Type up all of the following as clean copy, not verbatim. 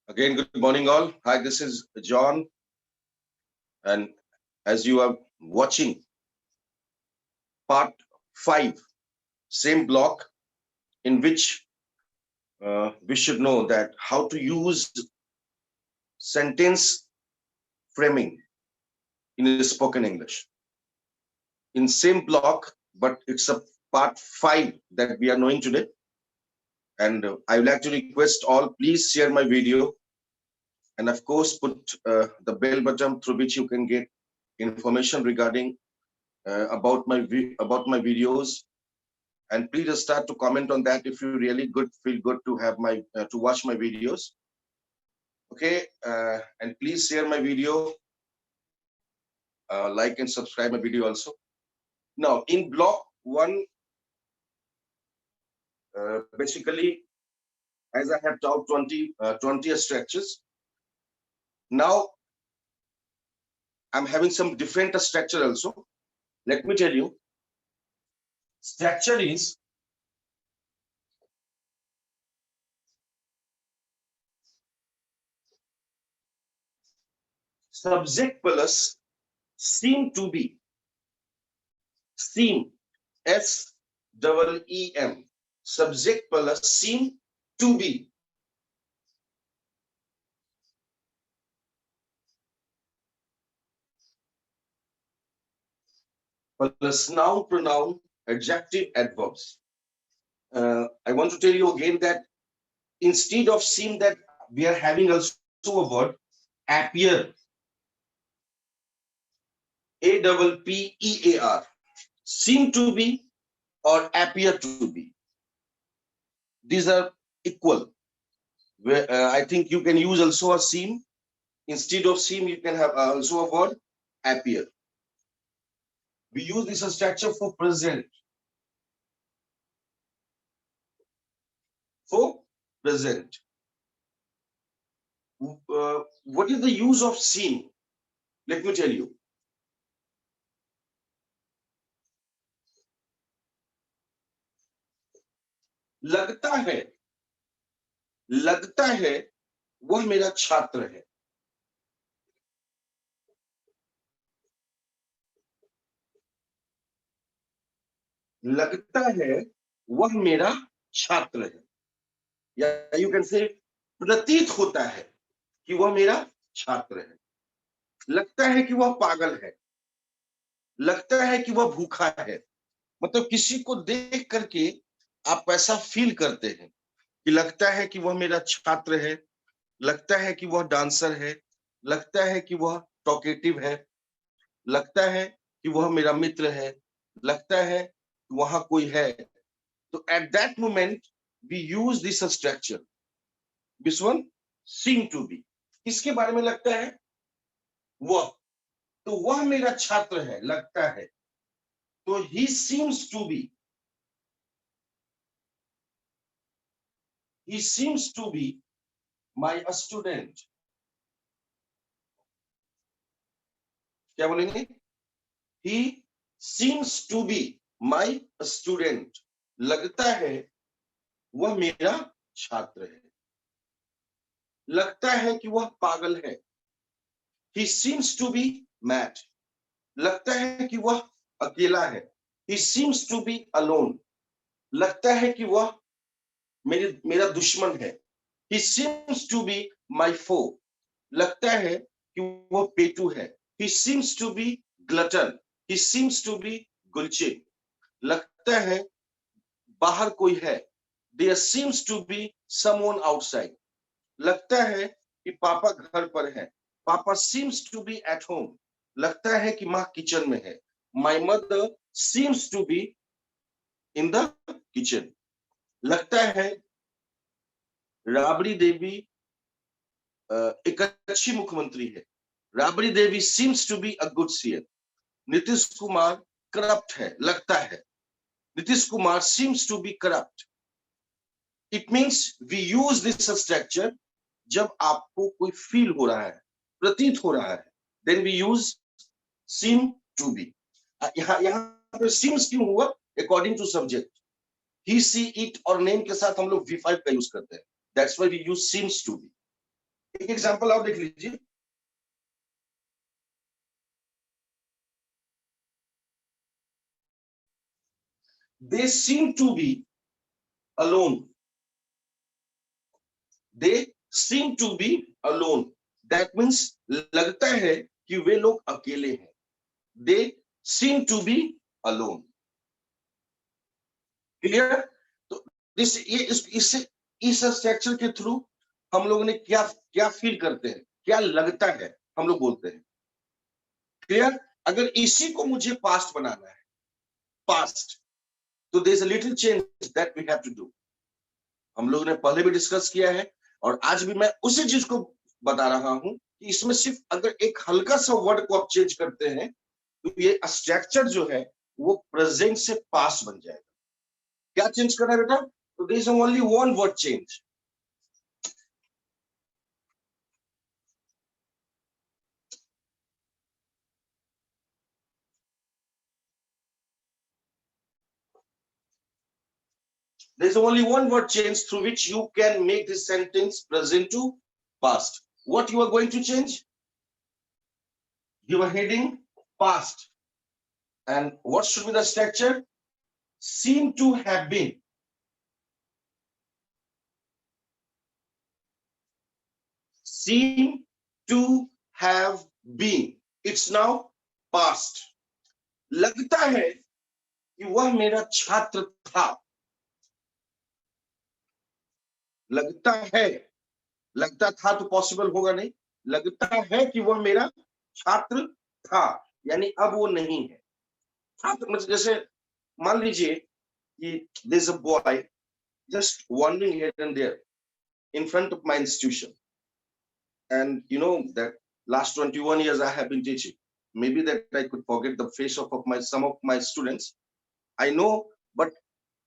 Again, good morning, all. Hi, this is John. And as you are watching part 5, same block, in which we should know that how to use sentence framing in spoken English. In same block, but it's a part 5 that we are knowing today. And I would like to request all, please share my video. And of course, put the bell button through which you can get information regarding about my videos, and please start to comment on that if you really feel good to have my to watch my videos. Okay, and please share my video, like and subscribe my video also. Now in block 1, basically, as I have taught 20 structures. Now I'm having some different structure also. Let me tell you, structure is subject plus seem to be. Seem, SEEM, subject plus seem to be. Plus noun, pronoun, adjective, adverbs. I want to tell you again that instead of seem, that we are having also a word appear. APPEAR. Seem to be or appear to be. These are equal. Where I think you can use also a seem. Instead of seem, you can have also a word appear. We use this structure for present. For present. What is the use of seem? Let me tell you. लगता है वह मेरा छात्र है. लगता है वह मेरा छात्र है, या यू कैन से प्रतीत होता है कि वह मेरा छात्र है. लगता है कि वह पागल है. लगता है कि वह भूखा है. मतलब किसी को देख करके आप ऐसा फील करते हैं कि लगता है कि वह मेरा छात्र है, लगता है कि वह डांसर है, लगता है कि वह टॉकेटिव है, लगता है कि वह मेरा मित्र है, लगता है कि वहां कोई है. तो at that moment we use this structure. This one seem to be. किसके बारे में लगता है? वह. तो वह मेरा छात्र है, लगता है. तो he seems to be. He seems to be my student. क्या बोलेंगे? He seems to be my student. लगता है वह मेरा छात्र है. लगता है कि वह पागल है. He seems to be mad. लगता है कि वह अकेला है. He seems to be alone. लगता है कि वह मेरा दुश्मन है. He seems to be my foe. लगता है कि वह पेटू है. He seems to be glutton. He seems to be गुलचे. लगता है बाहर कोई है. There seems to be someone outside. लगता है कि पापा घर पर है. Papa seems to be at home. लगता है कि माँ किचन में है. My mother seems to be in the kitchen. लगता है राबड़ी देवी एक अच्छी मुख्यमंत्री है. Rabri Devi seems to be a good CM. Nitish Kumar corrupt है, लगता है. Nitish Kumar seems to be corrupt. It means we use this structure जब आपको कोई फील हो रहा है, प्रतीत हो रहा है, then we use seem to be. यहाँ पे seems क्यों हुआ? According to subject. He, she, it और name के साथ हम लोग V5 का यूज करते हैं. That's why we use seems to be. एक एग्जांपल और देख लीजिए. They seem to be alone. They seem to be alone. That means लगता है कि वे लोग अकेले हैं. They seem to be alone. Clear? तो इस स्ट्रक्चर के थ्रू हम लोगों ने क्या क्या फील करते हैं, क्या लगता है, हम लोग बोलते हैं. क्लियर? अगर इसी को मुझे पास्ट बनाना है, पास्ट, तो there is a little change that we have to do. हम लोगों ने पहले भी डिस्कस किया है और आज भी मैं उसी चीज को बता रहा हूं कि इसमें सिर्फ अगर एक हल्का सा वर्ड को आप चेंज करते हैं तो ये स्ट्रक्चर जो है वो प्रेजेंट से पास्ट बन जाएगा. क्या चेंज करना है बेटा? तो there is only one word change. There's only one word change through which you can make this sentence present to past. What you are going to change? You are heading past. And what should be the structure? Seem to have been. Seem to have been. It's now past. लगता है कि वह मेरा छात्र था. लगता है, लगता था तो पॉसिबल होगा नहीं. लगता है कि वह मेरा छात्र था, यानी अब वो नहीं है. छात्र मतलब जैसे मान लीजिए कि there's a boy just wandering here and there in front of my institution, and you know that last 21 years I have been teaching. Maybe that I could forget the face of my some of my students. I know, but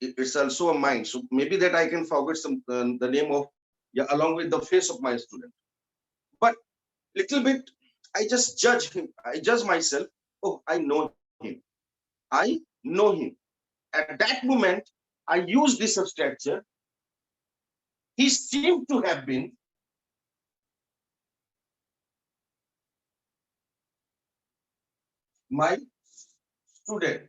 it's also a mind. So maybe that I can forget some the name of, yeah, along with the face of my student. But little bit, I just judge him. I judge myself. Oh, I know him. I know him. At that moment, I use this structure. He seemed to have been my student.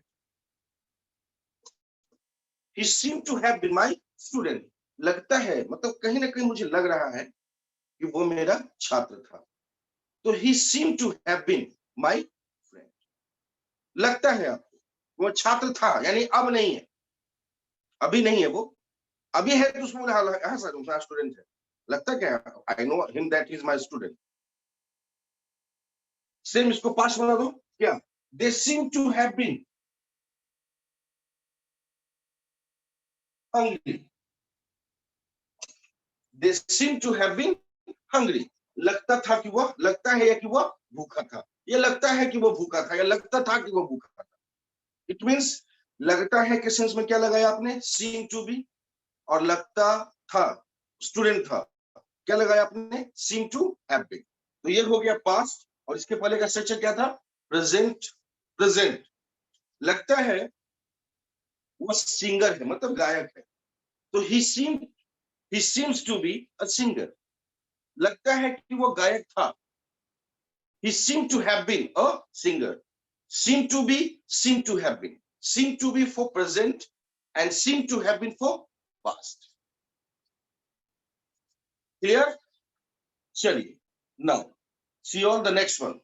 He seemed to have been my student. लगता है, मतलब कहीं ना कहीं मुझे लग रहा है कि वो मेरा छात्र था. तो he seemed to have been my friend. लगता है आपको वो छात्र था, यानी अब नहीं है, अभी नहीं है वो. अभी है तो उसमें हाँ सर मेरा स्टूडेंट है. लगता क्या है? I know him that he is my student. Same इसको पास्ट बना दो. क्या? They seem to have been hungry. They seem to have been hungry. लगता था कि वह, लगता है या कि वह भूखा था. ये लगता है कि वह भूखा था या लगता था कि वह भूखा था. इट मींस लगता है के सेंस में क्या लगाया आपने? seem to be. और लगता था, स्टूडेंट था, क्या लगाया आपने? seem to have been. तो ये हो गया पास्ट. और इसके पहले का स्ट्रक्चर क्या था? प्रेजेंट. प्रेजेंट. लगता है वह सिंगर है, मतलब गायक है. तो he seems to be a singer. लगता है कि वो गायक था. He seemed to have been a singer. Seem to be, seem to have been. Seem to be for present and seem to have been for past. Clear? चलिए. Now, see you on the next one.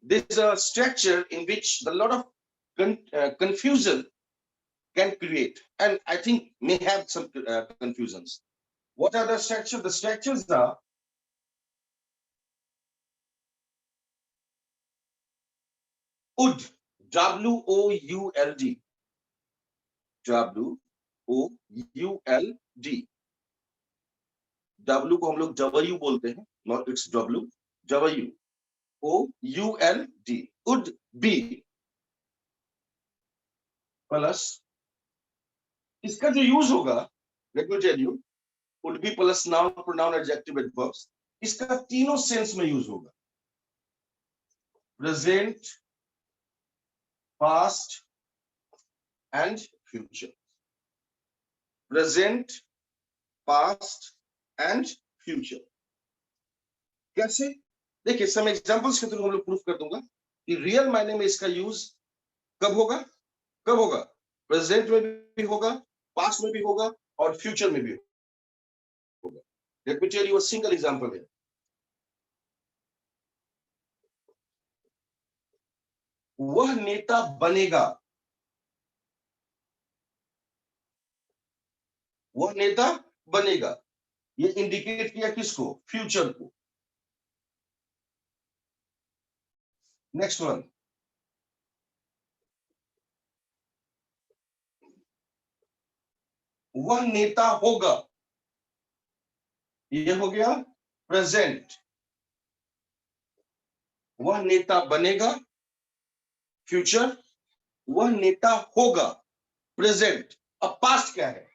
There's a structure in which a lot of confusion can create, and I think may have some confusions. What are the structures? The structures are would, W-O-U-L-D, W-O-U-L-D. W को हम लोग W बोलते हैं, not it's W, W. O-U-L-D. Would be plus, इसका जो use होगा, let me tell you, would be plus noun, pronoun, adjective, adverbs, इसका तीनों सेंस में यूज होगा. Present, past and future. Present, past and future. कैसे? देखिए, सम एग्जांपल्स के थ्रू हम लोग प्रूफ कर दूंगा कि रियल मायने में इसका यूज कब होगा, कब होगा? प्रेजेंट में भी होगा, पास्ट में भी होगा और फ्यूचर में भी होगा। Let me tell you a single example है। वह नेता बनेगा, वह नेता बनेगा, ये इंडिकेट किया किसको? फ्यूचर को। नेक्स्ट वन, वह नेता होगा, ये हो गया प्रेजेंट। वह नेता बनेगा, फ्यूचर। वह नेता होगा, प्रेजेंट। अब पास्ट क्या है?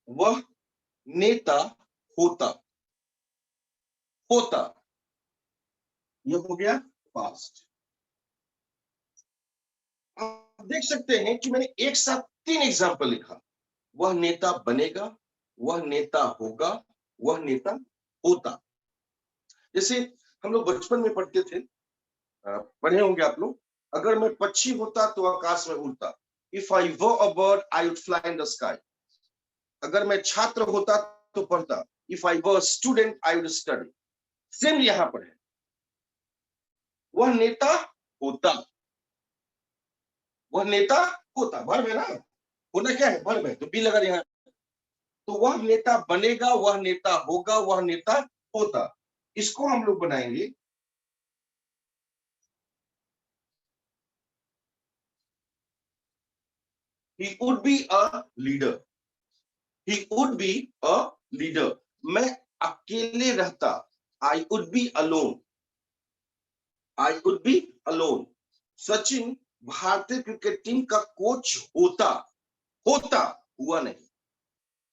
वह नेता होता, होता, यह हो गया पास्ट। आप देख सकते हैं कि मैंने एक साथ 3 एग्जाम्पल लिखा। वह नेता बनेगा, वह नेता होगा, वह नेता होता। जैसे हम लोग बचपन में पढ़ते थे, पढ़े होंगे आप लोग, अगर मैं पक्षी होता तो आकाश में उड़ता। If I were a bird I would fly in the sky. अगर मैं छात्र होता तो पढ़ता। If I were student I would study. Same यहां पर है, वह नेता होता, वह नेता होता। वर्ब है ना, होना क्या है? वर्ब है, तो बी लगा यहाँ। तो वह नेता बनेगा, वह नेता होगा, वह नेता होता। इसको हम लोग बनाएंगे he would be a leader, he would be a leader। मैं अकेले रहता, I would be alone, I would be alone। Sachin भारतीय क्रिकेट टीम का कोच होता, होता, हुआ नहीं।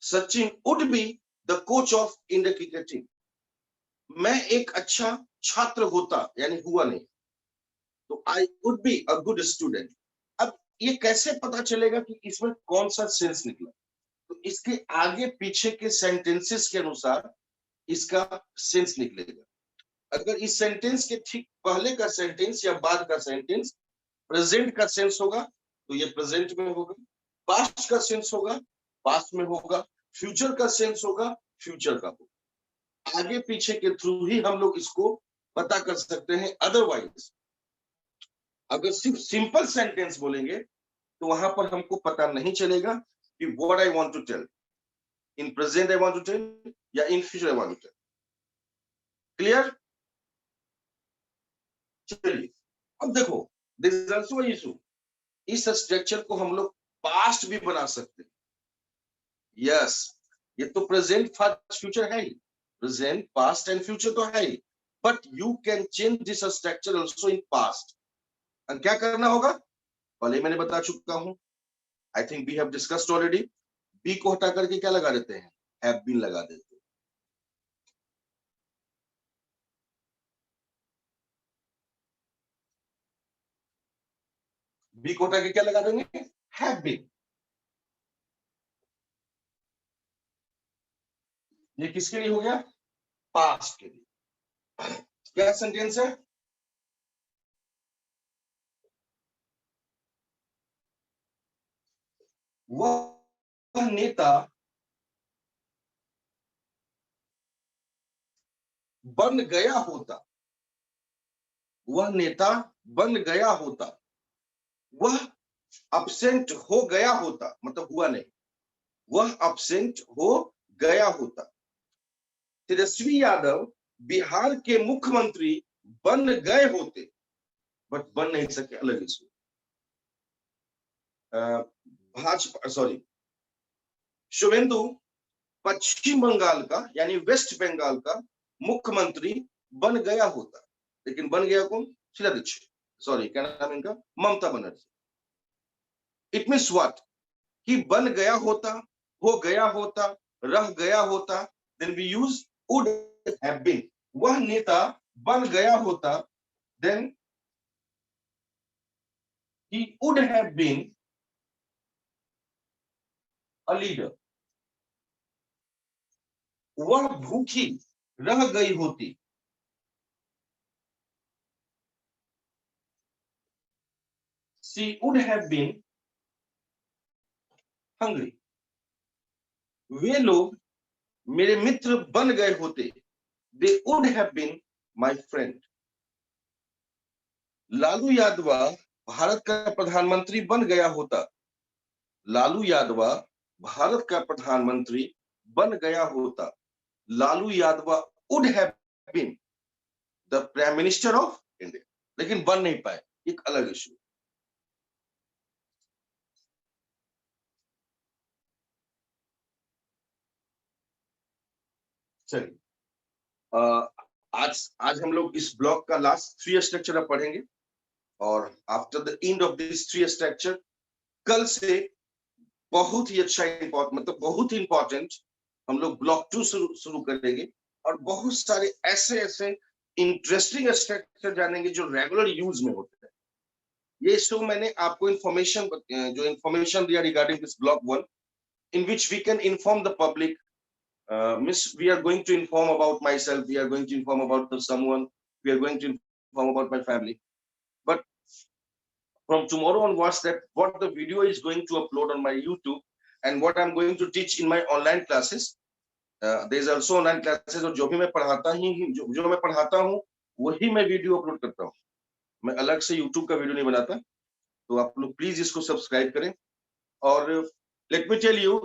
Sachin would be the coach of Indian cricket team। मैं एक अच्छा छात्र होता, यानी हुआ नहीं, तो I would be a good student। अब ये कैसे पता चलेगा कि इसमें कौन सा सेंस निकला? तो इसके आगे पीछे के सेंटेंसेस के अनुसार इसका सेंस निकलेगा। अगर इस सेंटेंस के ठीक पहले का सेंटेंस या बाद का सेंटेंस प्रेजेंट का सेंस होगा तो ये प्रेजेंट में होगा, पास्ट का सेंस होगा पास्ट में होगा, फ्यूचर का सेंस होगा फ्यूचर का होगा। आगे पीछे के थ्रू ही हम लोग इसको पता कर सकते हैं। अदरवाइज अगर सिर्फ सिंपल सेंटेंस बोलेंगे तो वहां पर हमको पता नहीं चलेगा कि what I want to tell, in present I want to tell या in future I want to tell. Clear? चलिए अब देखो, दिस इज आल्सो इशू। इस स्ट्रक्चर को हम लोग पास्ट भी बना सकते हैं। यस, ये तो प्रेजेंट फास्ट फ्यूचर है ही, प्रेजेंट पास्ट एंड फ्यूचर तो है ही, but you can change this structure also in past. क्या करना होगा? पहले मैंने बता चुका हूं, I think we have discussed already. B को हटा करके क्या लगा देते हैं? हैव बीन लगा देते हैं। बी को हटा के क्या लगा देंगे? Have been. ये किसके लिए हो गया? पास्ट के लिए। क्या सेंटेंस है? वह नेता बन गया होता, वह नेता बन गया होता। वह अब्सेंट हो गया होता, मतलब हुआ नहीं, वह अब्सेंट हो गया होता। तेजस्वी यादव बिहार के मुख्यमंत्री बन गए होते, बट बन नहीं सके, अलग इशू। भाजपा सॉरी शुभेंदु पश्चिम बंगाल का यानी वेस्ट बंगाल का मुख्यमंत्री बन गया होता, लेकिन बन गया कौन? शीला दीक्षित, सॉरी क्या नाम इनका? Mamata Banerjee. It means what? कि बन गया होता, हो गया होता, रह गया होता, then we use would have been. वह नेता बन गया होता, then he would have been a leader. वह भूखी रह गई होती, she would have been hungry. वे लोग मेरे मित्र बन गए होते, they would have been my friend. Lalu Yadav Bharat का प्रधानमंत्री बन गया होता, लालू यादव भारत का प्रधानमंत्री बन गया होता, Lalu Yadav would have been the prime minister of India. लेकिन बन नहीं पाए, एक अलग इशू। चलिए, आज हम लोग इस ब्लॉक का लास्ट 3 स्ट्रक्चर अब पढ़ेंगे, और after the end of this 3 structure कल से बहुत ही अच्छा मतलब बहुत ही इंपॉर्टेंट हम लोग ब्लॉक 2 शुरू करेंगे, और बहुत सारे ऐसे ऐसे इंटरेस्टिंग स्ट्रक्चर जानेंगे जो रेगुलर यूज में होते हैं। ये शो मैंने आपको इंफॉर्मेशन दिया regarding this block 1, in which we can inform the public. We are going to inform about myself, we are going to inform about someone, we are going to inform about my family. But from tomorrow onwards, that what the video is going to upload on my YouTube and what I'm going to teach in my online classes, there is also online classes, और जो भी मैं पढ़ाता जो मैं पढ़ाता हूँ वही मैं वीडियो अपलोड करता हूँ, मैं अलग से YouTube का वीडियो नहीं बनाता। तो आप लोग प्लीज इसको सब्सक्राइब करें। और लेट मी टेल यू,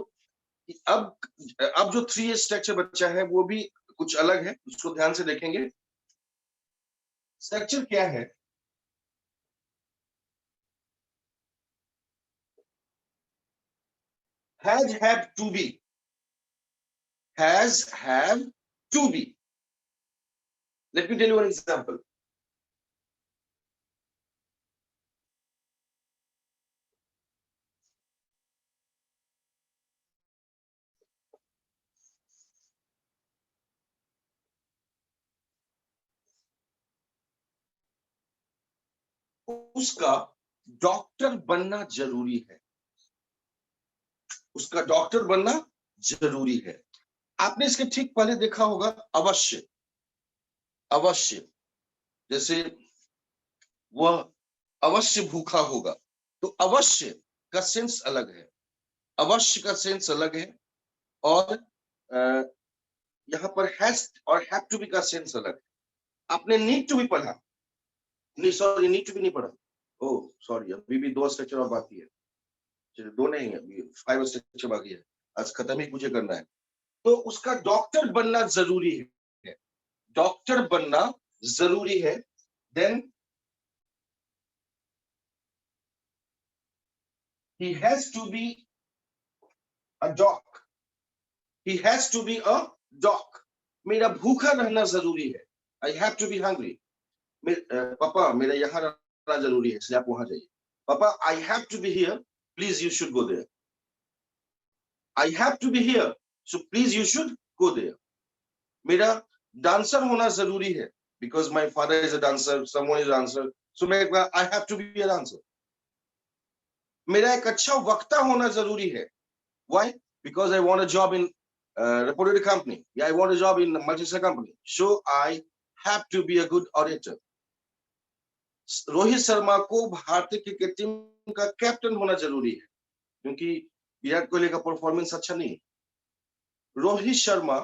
अब जो 3 स्ट्रक्चर बच्चा है वो भी कुछ अलग है, उसको ध्यान से देखेंगे। स्ट्रक्चर क्या है? has, have to be, has, have to be. Let me tell you an example. उसका डॉक्टर बनना जरूरी है, उसका डॉक्टर बनना जरूरी है। आपने इसके ठीक पहले देखा होगा अवश्य, अवश्य, जैसे वह अवश्य भूखा होगा, तो अवश्य का सेंस अलग है, अवश्य का सेंस अलग है, और यहाँ पर हैज और हैव टू बी का सेंस अलग है। आपने नीड टू बी पढ़ा, नहीं सॉरी, नीड टू बी नहीं पढ़ा, ओह सॉरी, अभी भी 2 स्ट्रक्चर और बाकी है, 2 नहीं है, अभी 5 स्ट्रक्चर बाकी है, आज खत्म ही मुझे करना है। तो उसका डॉक्टर बनना जरूरी है, डॉक्टर बनना जरूरी है। Then he has to be a doc, he has to be a doc। मेरा भूखा रहना जरूरी है, I have to be hungry। पापा मेरा यहाँ रहना जरूरी है, इसलिए आप वहां जाइए। पापा I have to be here, please you should go there। I have to be here, so please you should go there। मेरा डांसर होना जरूरी है, because my father is a dancer, someone is a dancer, so I have to be a dancer। मेरा एक अच्छा वक्ता होना जरूरी है, why? Because I want a job in reputed company, yeah, I want a job in multinational company, so I have to be a good orator। Rohit Sharma को भारतीय cricket team का कैप्टन होना जरूरी है, क्योंकि विराट कोहली का परफॉर्मेंस अच्छा नहीं है। Rohit Sharma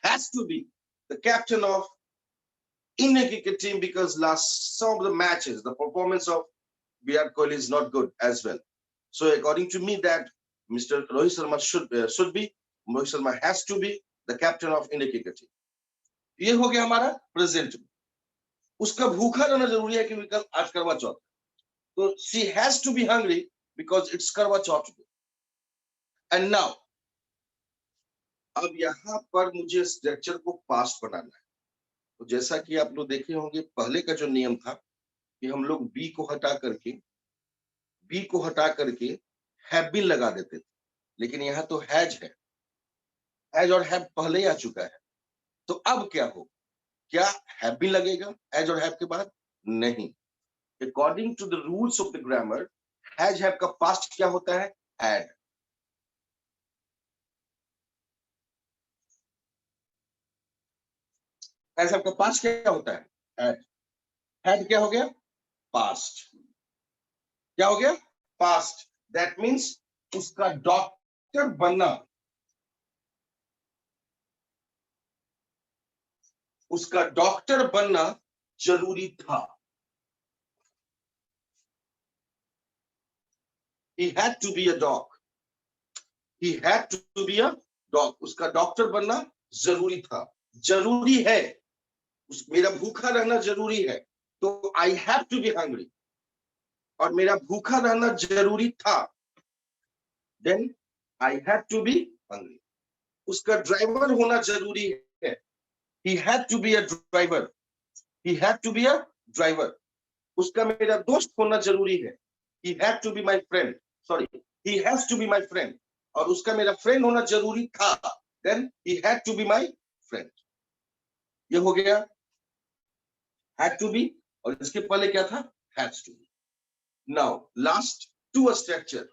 has to be the captain of Indian cricket team because some of the matches, the performance of Virat Kohli is not good as well. So according to me, that Mr. Rohit Sharma should be, Rohit Sharma has to be the captain of Indian cricket team। ये हो गया हमारा present में। उसका भूखा रहना जरूरी है क्योंकि कल आज करवा चौथ, तो she has to be hungry because it's करवा चौथ। And now अब यहाँ पर मुझे स्ट्रक्चर को पास्ट बनाना है। तो जैसा कि आप लोग देखे होंगे, पहले का जो नियम था कि हम लोग बी को हटा करके हैव बीन लगा देते थे, लेकिन यहाँ तो हैज है, हैज और हैव पहले ही आ चुका है। तो अब क्या हो, क्या हैव भी लगेगा हैज और हैव के बाद? नहीं। According to the rules of the grammar, has have का पास्ट क्या होता है? हैड। हैज हैव का पास्ट क्या होता है? हैड। हैड क्या हो गया? पास्ट। क्या हो गया? पास्ट। दैट मीन्स उसका डॉक्टर बनना, उसका डॉक्टर बनना जरूरी था। He had to be a doc. He had to be a doc. उसका डॉक्टर बनना जरूरी था, जरूरी है। मेरा भूखा रहना जरूरी है, तो I have to be hungry. और मेरा भूखा रहना जरूरी था, then I have to be hungry. उसका ड्राइवर होना जरूरी है, he had to be a driver. He had to be a driver. उसका मेरा दोस्त होना जरूरी है, he had to be my friend. Sorry, he has to be my friend. और उसका मेरा फ्रेंड होना जरूरी था, then he had to be my friend. ये हो गया had to be, और इसके पहले क्या था? has to be. Now last to a structure.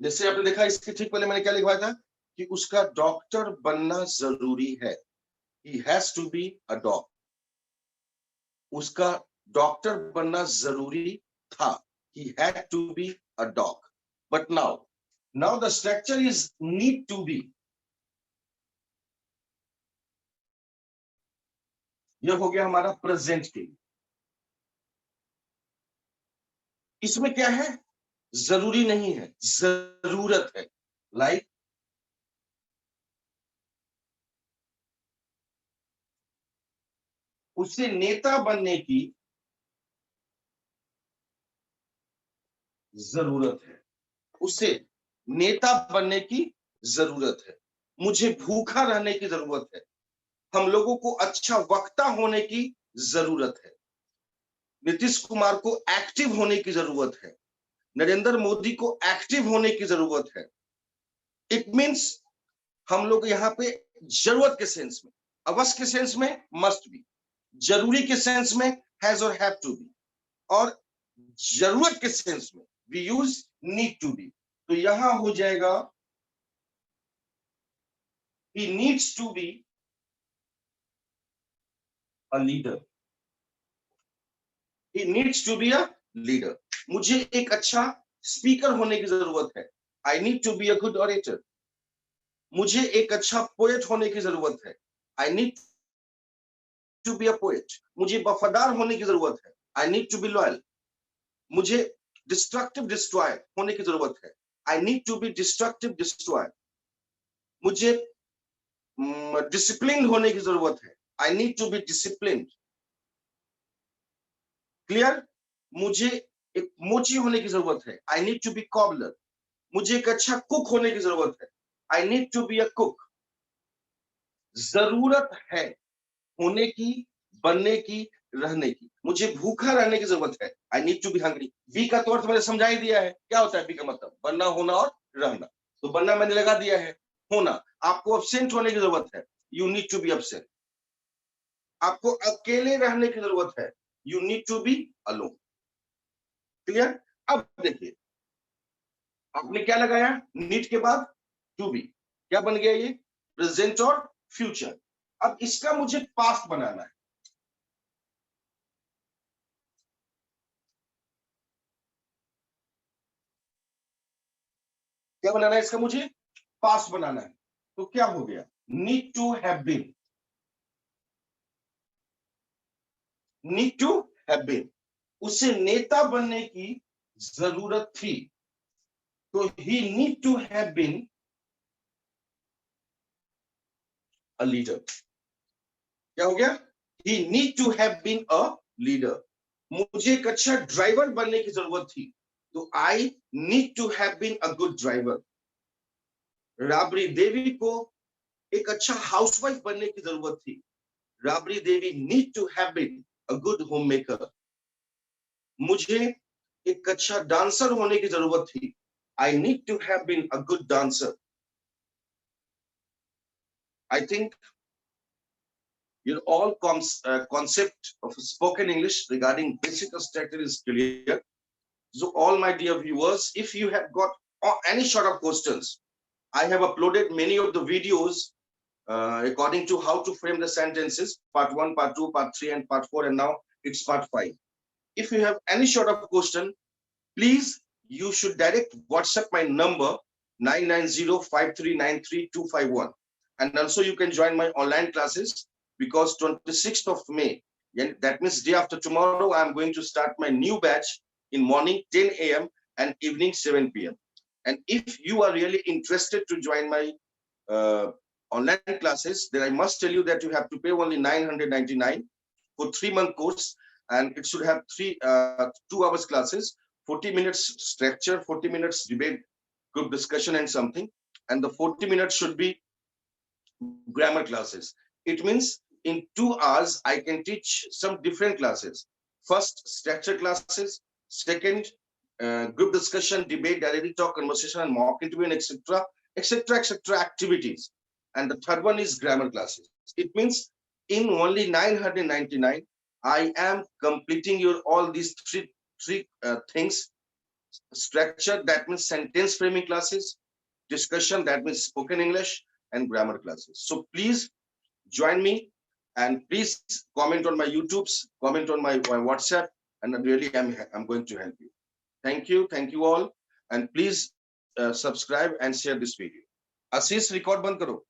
जैसे आपने देखा, इसके ठीक पहले मैंने क्या लिखवाया था कि उसका डॉक्टर बनना जरूरी है, he has to be a doc. उसका डॉक्टर बनना जरूरी था, he had to be a doc. But now the structure is need to be. यह हो गया हमारा प्रेजेंट के। इसमें क्या है? जरूरी नहीं है, जरूरत है। लाइक उसे नेता बनने की जरूरत है, उसे नेता बनने की जरूरत है। मुझे भूखा रहने की जरूरत है। हम लोगों को अच्छा वक्ता होने की जरूरत है। नीतीश कुमार को एक्टिव होने की जरूरत है। नरेंद्र मोदी को एक्टिव होने की जरूरत है। इट मीन्स हम लोग यहाँ पे जरूरत के सेंस में, अवश्य के सेंस में मस्ट बी, जरूरी के सेंस में हैज और हैव टू बी, और जरूरत के सेंस में we use need to be. तो यहां हो जाएगा he needs to be a leader. He needs to be a leader. मुझे एक अच्छा स्पीकर होने की जरूरत है, I need to be a good orator. मुझे एक अच्छा पोएट होने की जरूरत है, I need to be a poet. मुझे वफादार होने की जरूरत है, I need to be loyal. मुझे डिस्ट्रक्टिव डिस्ट्रॉयर होने की जरूरत है, I need to be destructive destroyer. मुझे डिसिप्लिन होने की जरूरत है, I need to be disciplined. Clear? मुझे एक मोची होने की जरूरत है, I need to be cobbler. मुझे एक अच्छा कुक होने की जरूरत है, I need to be a cook. जरूरत है होने की, बनने की, रहने की। मुझे भूखा रहने की जरूरत है, I need to be hungry. Be का तो अर्थ मैंने समझा ही दिया है, क्या होता है बी का मतलब? बनना, होना और रहना। तो बनना मैंने लगा दिया है, होना आपको अब्सेंट होने की जरूरत है, you need to be absent. आपको अकेले रहने की जरूरत है, you need to be alone. Clear? अब देखिए, आपने क्या लगाया नीड के बाद? To be. क्या बन गया ये? प्रेजेंट और फ्यूचर। अब इसका मुझे पास्ट बनाना है। क्या बनाना है इसका? मुझे पास्ट बनाना है। तो क्या हो गया? Need to have been, need to have been. उसे नेता बनने की जरूरत थी, तो he need to have been a leader. क्या हो गया? He need to have been a leader. मुझे एक अच्छा ड्राइवर बनने की जरूरत थी, तो I need to have been a good driver. Rabri Devi को एक अच्छा हाउसवाइफ बनने की जरूरत थी, Rabri Devi need to have been a good home maker. मुझे एक अच्छा डांसर होने की जरूरत थी. I need to have been a good dancer. I think your all concept of spoken English regarding basic structure is clear. So all my dear viewers, if you have got any sort of questions, I have uploaded many of the videos according to how to frame the sentences, part 1, part 2, part 3, and part 4, and now it's part 5. If you have any sort of question, please, you should direct WhatsApp my number 99053932251. And also you can join my online classes because 26th of May, that means day after tomorrow, I'm going to start my new batch in morning 10 a.m. and evening 7 p.m. And if you are really interested to join my online classes, then I must tell you that you have to pay only 999 for 3-month course, and it should have 2 hours classes, 40 minutes structure, 40 minutes debate, group discussion and something, and the 40 minutes should be grammar classes. It means in 2 hours I can teach some different classes. First, structure classes. Second, group discussion, debate, dialogue, talk, conversation, and mock interview, and etc., etc., etc. activities. And the third one is grammar classes. It means in only 999, I am completing your all these three things. Structure, that means sentence framing classes. Discussion, that means spoken English, and grammar classes. So please join me, and please comment on my YouTube's, comment on my WhatsApp, and really I'm going to help you. Thank you all, and please subscribe and share this video. Ashish, record band karo.